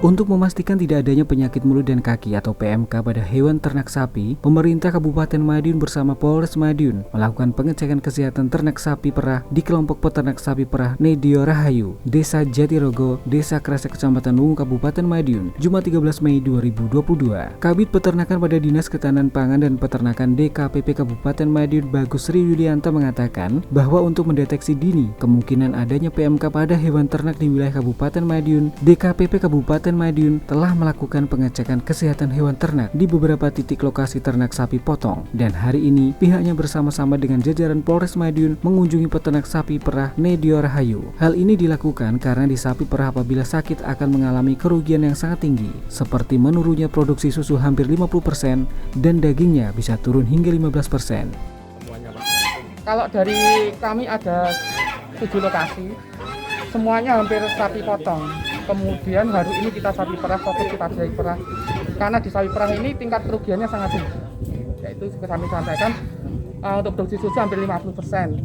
Untuk memastikan tidak adanya penyakit mulut dan kaki atau PMK pada hewan ternak sapi, pemerintah Kabupaten Madiun bersama Polres Madiun melakukan pengecekan kesehatan ternak sapi perah di kelompok peternak sapi perah Nedio Rahayu, Desa Jatirogo, Desa Kresek, Kecamatan Wungu, Kabupaten Madiun, Jumat 13 Mei 2022. Kabid Peternakan pada Dinas Ketahanan Pangan dan Peternakan DKPP Kabupaten Madiun Bagus Sri Yulianto mengatakan bahwa untuk mendeteksi dini kemungkinan adanya PMK pada hewan ternak di wilayah Kabupaten Madiun, DKPP Kabupaten Madiun telah melakukan pengecekan kesehatan hewan ternak di beberapa titik lokasi ternak sapi potong, dan hari ini pihaknya bersama-sama dengan jajaran Polres Madiun mengunjungi peternak sapi perah Nedio Rahayu. Hal ini dilakukan karena di sapi perah apabila sakit akan mengalami kerugian yang sangat tinggi, seperti menurunnya produksi susu hampir 50% dan dagingnya bisa turun hingga 15%. Kalau dari kami ada 7 lokasi, semuanya hampir sapi potong. Kemudian hari ini kita sapi perah, fokus kita sapi perah. Karena di sapi perah ini tingkat kerugiannya sangat tinggi. Yaitu kami sampaikan untuk produksi susu hampir 50%.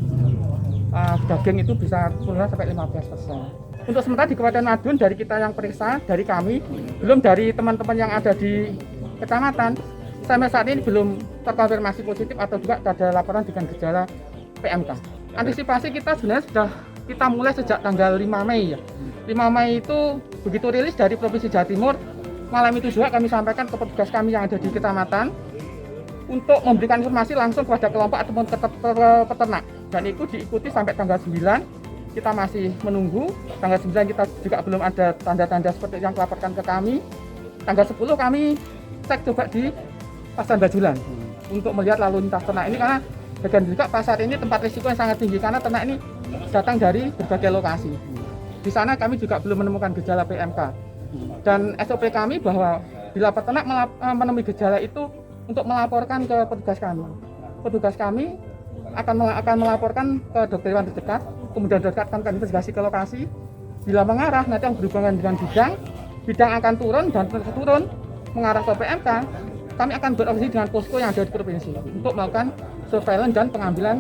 Daging itu bisa turun sampai 15%. Untuk sementara di Kabupaten Madiun dari kita yang periksa, dari kami, belum dari teman-teman yang ada di kecamatan, sampai saat ini belum terkonfirmasi positif atau juga ada laporan dengan gejala PMK. Antisipasi kita sebenarnya sudah kita mulai sejak tanggal 5 Mei ya. 5 Mei itu begitu rilis dari Provinsi Jawa Timur, malam itu juga kami sampaikan ke petugas kami yang ada di kecamatan untuk memberikan informasi langsung kepada kelompok ataupun peternak, dan itu diikuti sampai tanggal 9. Kita masih menunggu. Tanggal 9 kita juga belum ada tanda-tanda seperti yang dilaporkan ke kami. Tanggal 10 kami cek coba di Pasar Bajulan untuk melihat lalu lintas ternak ini, karena bagian juga pasar ini tempat risiko yang sangat tinggi karena ternak ini datang dari berbagai lokasi. Di sana kami juga belum menemukan gejala PMK, dan SOP kami bahwa bila peternak menemui gejala itu untuk melaporkan ke petugas kami. Petugas kami akan melaporkan ke dokter hewan terdekat, kemudian dekat akan investigasi ke lokasi. Bila mengarah nanti yang berhubungan dengan bidang akan turun, dan turun mengarah ke PMK, kami akan beroperasi dengan posko yang ada di provinsi untuk melakukan surveillance dan pengambilan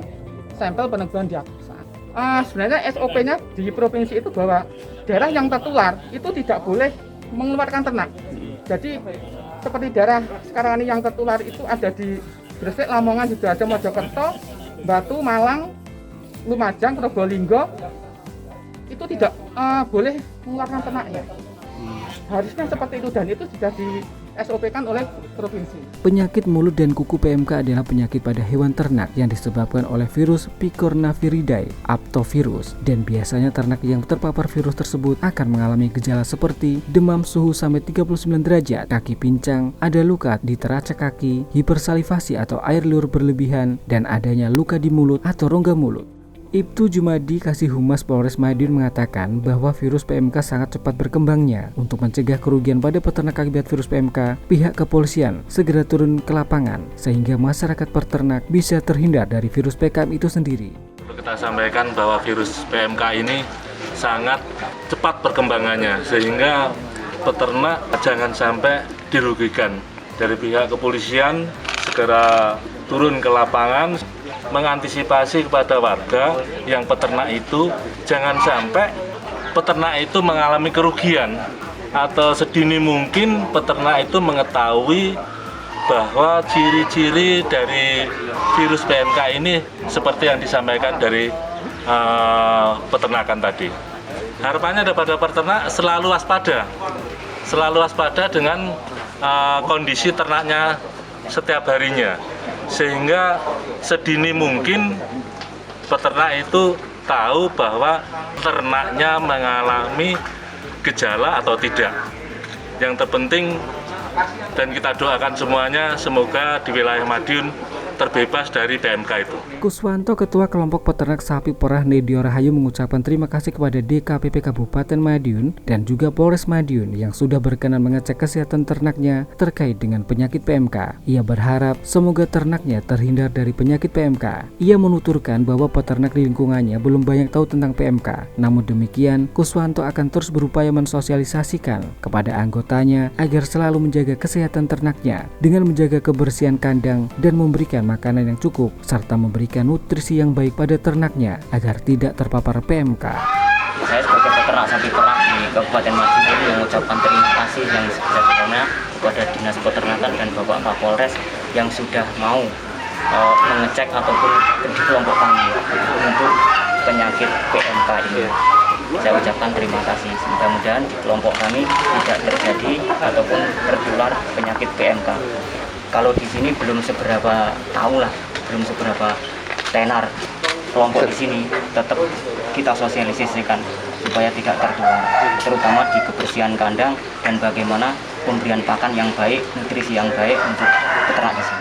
sampel peneguhan diagnosa. Sebenarnya SOP-nya di provinsi itu bahwa daerah yang tertular itu tidak boleh mengeluarkan ternak. Jadi seperti daerah sekarang ini yang tertular itu ada di Gresik, Lamongan, Sidoarjo, Mojokerto, Batu, Malang, Lumajang, Probolinggo, itu tidak boleh mengeluarkan ternaknya. Harusnya seperti itu, dan itu sudah di SOP-kan oleh provinsi. Penyakit mulut dan kuku PMK adalah penyakit pada hewan ternak yang disebabkan oleh virus Picornaviridae aptovirus, dan biasanya ternak yang terpapar virus tersebut akan mengalami gejala seperti demam suhu sampai 39 derajat, kaki pincang, ada luka di teraca kaki, hipersalivasi atau air liur berlebihan, dan adanya luka di mulut atau rongga mulut. Ibtu Jumadi, Kasih Humas Polres Madiun, mengatakan bahwa virus PMK sangat cepat berkembangnya. Untuk mencegah kerugian pada peternak akibat virus PMK, pihak kepolisian segera turun ke lapangan sehingga masyarakat peternak bisa terhindar dari virus PKM itu sendiri. Kita sampaikan bahwa virus PMK ini sangat cepat perkembangannya, sehingga peternak jangan sampai dirugikan. Dari pihak kepolisian segera turun ke lapangan mengantisipasi kepada warga yang peternak itu jangan sampai peternak itu mengalami kerugian, atau sedini mungkin peternak itu mengetahui bahwa ciri-ciri dari virus PMK ini seperti yang disampaikan dari peternakan tadi. Harapannya kepada peternak selalu waspada dengan kondisi ternaknya setiap harinya, sehingga sedini mungkin peternak itu tahu bahwa ternaknya mengalami gejala atau tidak. Yang terpenting, dan kita doakan semuanya, semoga di wilayah Madiun terbebas dari PMK itu. Kuswanto, Ketua Kelompok Peternak Sapi Perah Nedio Rahayu, mengucapkan terima kasih kepada DKPP Kabupaten Madiun dan juga Polres Madiun yang sudah berkenan mengecek kesehatan ternaknya terkait dengan penyakit PMK. Ia berharap semoga ternaknya terhindar dari penyakit PMK. Ia menuturkan bahwa peternak di lingkungannya belum banyak tahu tentang PMK. Namun demikian, Kuswanto akan terus berupaya mensosialisasikan kepada anggotanya agar selalu menjaga kesehatan ternaknya dengan menjaga kebersihan kandang dan memberikan makanan yang cukup serta memberikan nutrisi yang baik pada ternaknya agar tidak terpapar PMK. Saya sebagai peternak sapi perah di Kabupaten Madiun mengucapkan terima kasih yang sebesar-besarnya kepada Dinas Peternakan dan Bapak Kapolres yang sudah mau mengecek ataupun di kelompok kami untuk penyakit PMK ini. Saya ucapkan terima kasih. Mudah-mudahan di kelompok kami tidak terjadi ataupun tertular penyakit PMK. Kalau di sini belum seberapa tahu lah, belum seberapa tenar kelompok di sini, tetap kita sosialisasikan supaya tidak tertular, terutama di kebersihan kandang dan bagaimana pemberian pakan yang baik, nutrisi yang baik untuk peternak di sini.